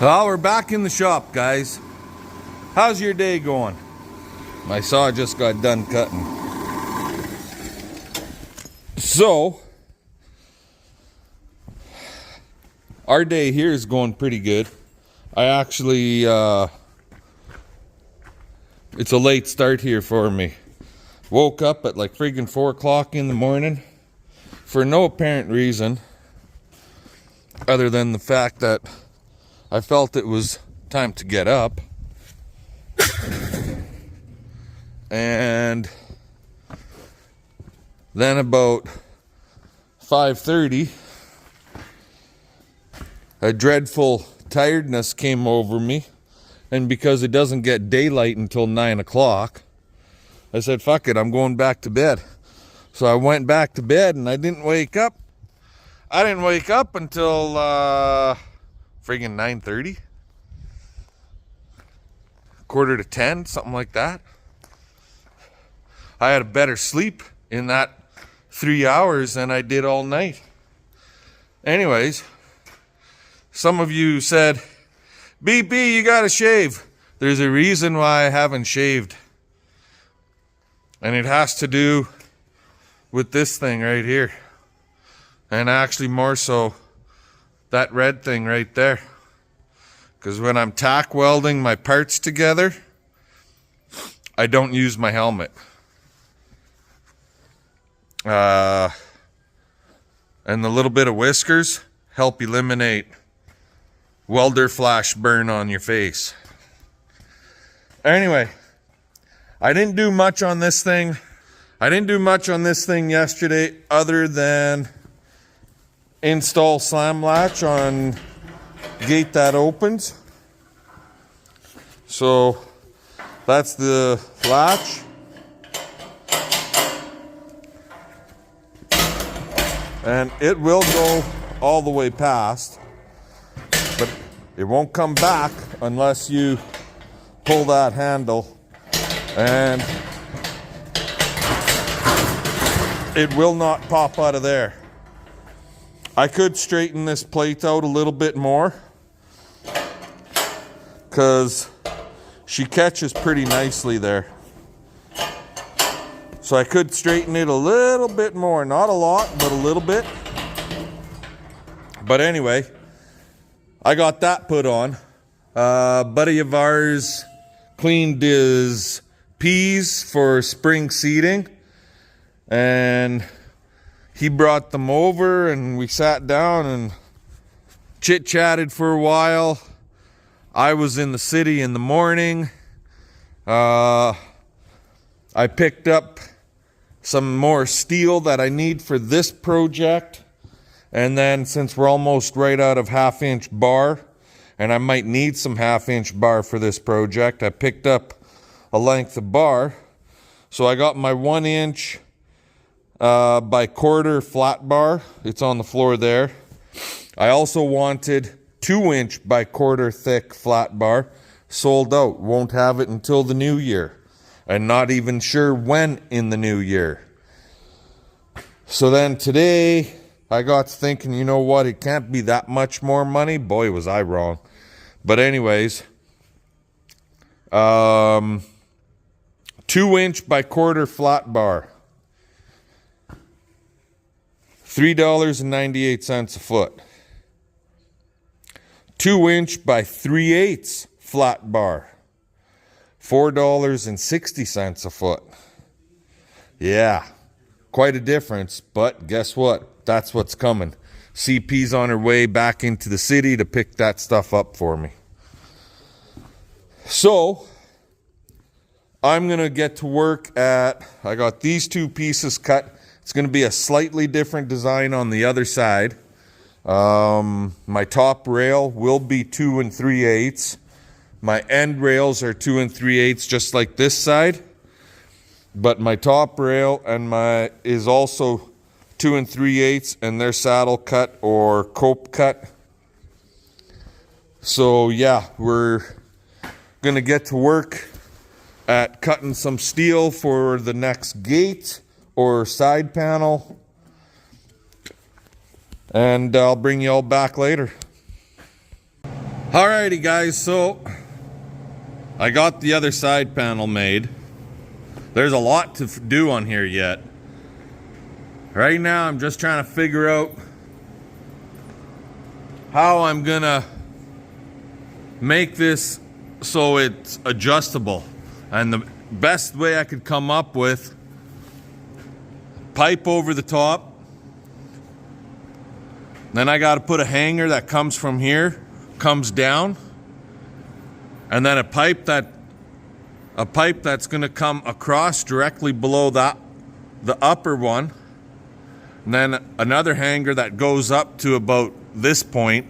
Well, we're back in the shop, guys. How's your day going? My saw just got done cutting. So, our day here is going pretty good. I actually, it's a late start here for me. Woke up at like friggin' 4 o'clock in the morning for no apparent reason other than the fact that I felt it was time to get up. And then about 5:30, a dreadful tiredness came over me. And because it doesn't get daylight until 9 o'clock, I said, fuck it, I'm going back to bed. So I went back to bed and I didn't wake up. I didn't wake up until friggin' 9:30. Quarter to 10, something like that. I had a better sleep in that 3 hours than I did all night. Anyways, some of you said, BP, you gotta shave. There's a reason why I haven't shaved. And it has to do with this thing right here. And actually more so, that red thing right there. Because when I'm tack welding my parts together, I don't use my helmet. And the little bit of whiskers help eliminate welder flash burn on your face. Anyway, I didn't do much on this thing. Yesterday other than install slam latch on gate that opens. So that's the latch. And it will go all the way past, but it won't come back unless you pull that handle, and it will not pop out of there. I could straighten this plate out a little bit more because she catches pretty nicely there. So I could straighten it a little bit more, not a lot, but a little bit. But anyway, I got that put on. A buddy of ours cleaned his peas for spring seeding, and he brought them over and we sat down and chit-chatted for a while. I was in the city in the morning. I picked up some more steel that I need for this project. And then since we're almost right out of 1/2-inch bar, and I might need some 1/2-inch bar for this project, I picked up a length of bar. So I got my 1-inch by quarter flat bar. It's on the floor there. I also wanted 2-inch by quarter thick flat bar. Sold out. Won't have it until the new year. And not even sure when in the new year. So then today, I got to thinking, you know what? It can't be that much more money. Boy, was I wrong. But anyways, 2-inch by quarter flat bar. $3.98 a foot. 2-inch by 3/8 flat bar. $4.60 a foot. Yeah, quite a difference, but guess what? That's what's coming. CP's on her way back into the city to pick that stuff up for me. So, I'm going to get to work at, I got these 2 pieces cut. It's going to be a slightly different design on the other side. My top rail will be 2 3/8. My end rails are 2 3/8, just like this side. But my top rail is also 2 3/8, and they're saddle cut or coop cut. So yeah, we're gonna get to work at cutting some steel for the next gate or side panel. And I'll bring you all back later. Alrighty guys, so I got the other side panel made. There's a lot to do on here yet. Right now I'm just trying to figure out how I'm gonna make this so it's adjustable. And the best way I could come up with, pipe over the top. Then I gotta put a hanger that comes from here, comes down, and then a pipe that's gonna come across directly below that, the upper one, and then another hanger that goes up to about this point,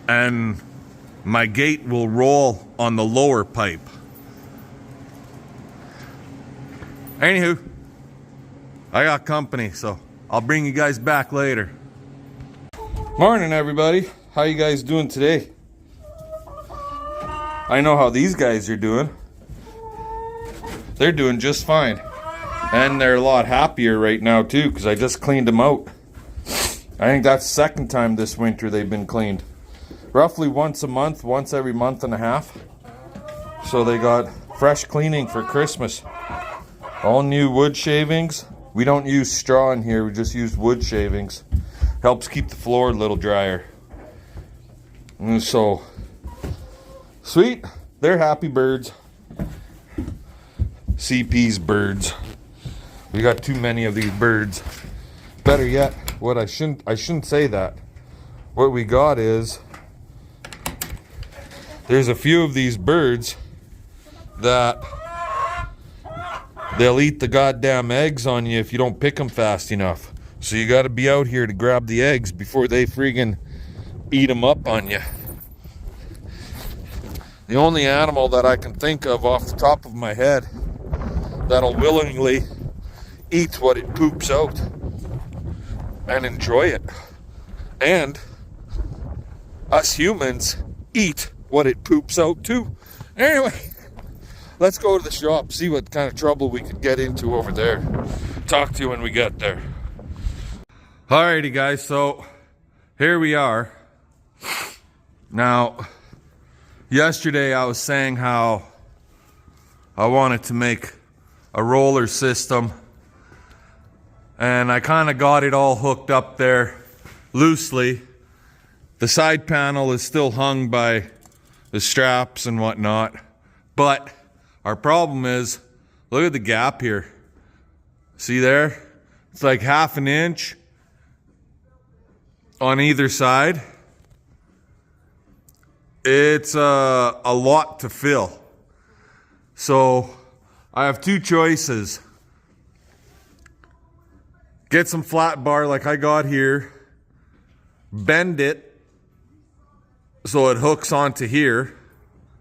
and my gate will roll on the lower pipe. Anywho, I got company, so I'll bring you guys back later. Morning everybody, how you guys doing today? I know how these guys are doing. They're doing just fine. And they're a lot happier right now too, because I just cleaned them out. I think that's the second time this winter they've been cleaned. Roughly once a month, once every month and a half. So they got fresh cleaning for Christmas. All new wood shavings. We don't use straw in here, we just use wood shavings. Helps keep the floor a little drier. And so, sweet, they're happy birds. CP's birds. We got too many of these birds. Better yet, what I shouldn't say that. What we got is, there's a few of these birds that they'll eat the goddamn eggs on you if you don't pick them fast enough. So you got to be out here to grab the eggs before they friggin' eat them up on you. The only animal that I can think of off the top of my head that'll willingly eat what it poops out and enjoy it. And us humans eat what it poops out too. Anyway, let's go to the shop, see what kind of trouble we could get into over there. Talk to you when we get there. Alrighty guys, so here we are. Now, yesterday I was saying how I wanted to make a roller system, and I kind of got it all hooked up there loosely. The side panel is still hung by the straps and whatnot, but our problem is, look at the gap here. See there? It's like 1/2 inch on either side. It's a lot to fill. So I have two choices. Get some flat bar like I got here, bend it so it hooks onto here.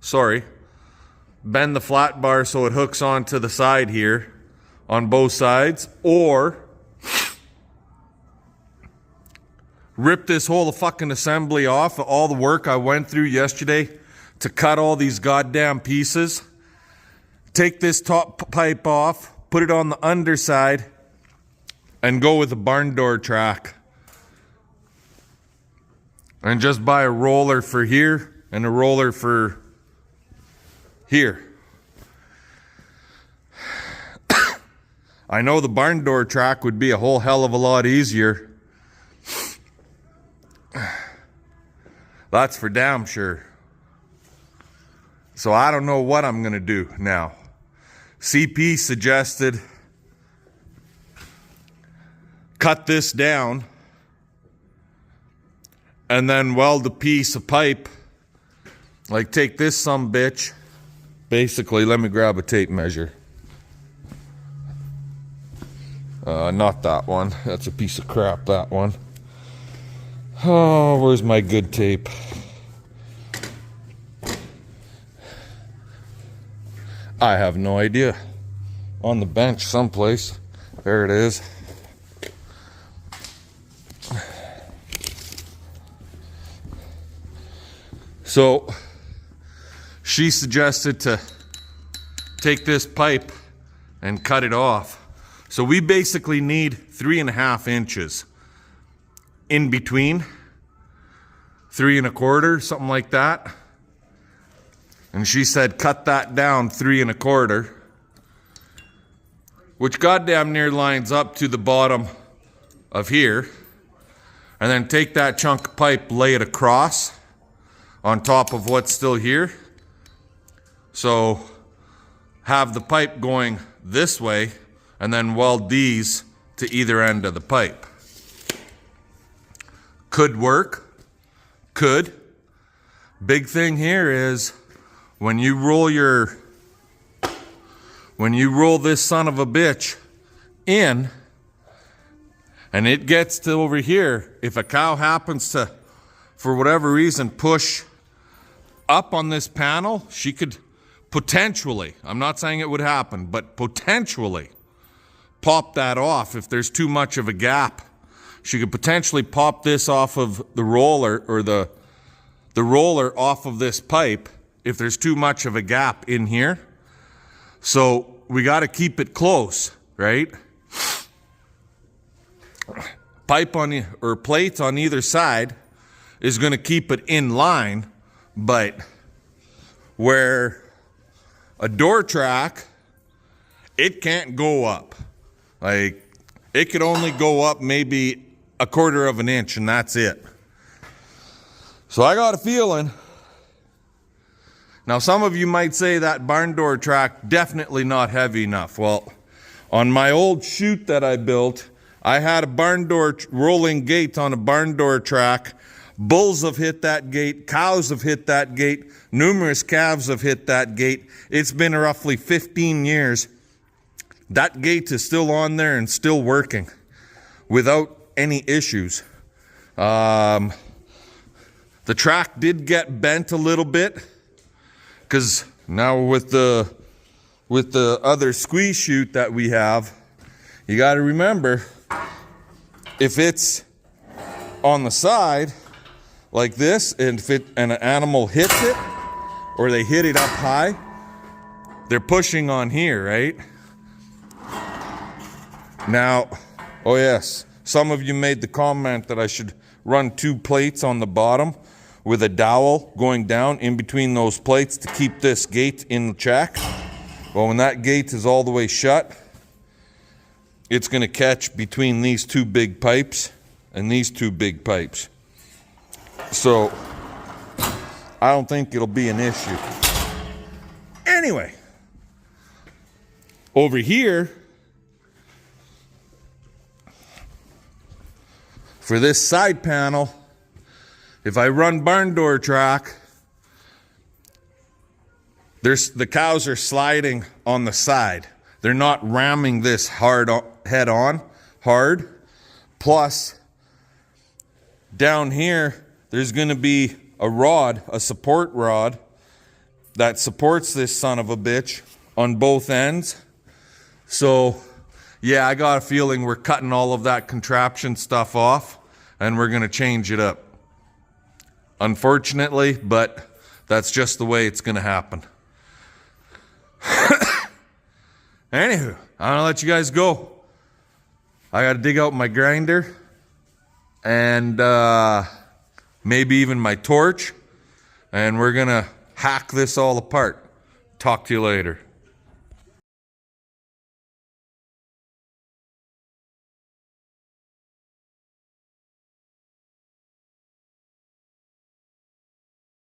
Sorry. Bend the flat bar so it hooks onto the side here on both sides, or rip this whole fucking assembly off. All the work I went through yesterday to cut all these goddamn pieces. Take this top pipe off, put it on the underside, and go with a barn door track. And just buy a roller for here and a roller for here. I know the barn door track would be a whole hell of a lot easier. That's for damn sure. So I don't know what I'm gonna do now. CP suggested cut this down and then weld a piece of pipe. Like take this sumbitch. Basically, let me grab a tape measure. Not that one. That's a piece of crap, that one. Oh, where's my good tape? I have no idea. On the bench someplace. There it is. So, she suggested to take this pipe and cut it off. So we basically need 3.5 inches in between 3 1/4, something like that. And she said, cut that down 3 1/4, which goddamn near lines up to the bottom of here. And then take that chunk of pipe, lay it across on top of what's still here. So have the pipe going this way, and then weld these to either end of the pipe. Could work. Could. Big thing here is when you roll this son of a bitch in, and it gets to over here, if a cow happens to, for whatever reason, push up on this panel, she could potentially, I'm not saying it would happen, but potentially pop that off if there's too much of a gap. She could potentially pop this off of the roller, or the roller off of this pipe if there's too much of a gap in here. So we got to keep it close, right? Pipe on the, or plates on either side is going to keep it in line, but where a door track, it can't go up. Like, it could only go up maybe 1/4 of an inch, and that's it. So I got a feeling. Now, some of you might say that barn door track definitely not heavy enough. Well, on my old chute that I built, I had a barn door rolling gate on a barn door track. Bulls have hit that gate. Cows have hit that gate. Numerous calves have hit that gate. It's been roughly 15 years. That gate is still on there and still working without any issues. The track did get bent a little bit because now with the other squeeze chute that we have, you got to remember, if it's on the side like this, and if an animal hits it, or they hit it up high, they're pushing on here, right? Now, oh yes, some of you made the comment that I should run 2 plates on the bottom with a dowel going down in between those plates to keep this gate in check. Well, when that gate is all the way shut, it's going to catch between these 2 big pipes and these 2 big pipes. So I don't think it'll be an issue. Anyway, over here, for this side panel, if I run barn door track, the cows are sliding on the side. They're not ramming this hard head on, hard. Plus, down here, there's going to be a rod, a support rod, that supports this son of a bitch on both ends. So, yeah, I got a feeling we're cutting all of that contraption stuff off, and we're going to change it up. Unfortunately, but that's just the way it's going to happen. Anywho, I'm going to let you guys go. I got to dig out my grinder and maybe even my torch, and we're going to hack this all apart. Talk to you later.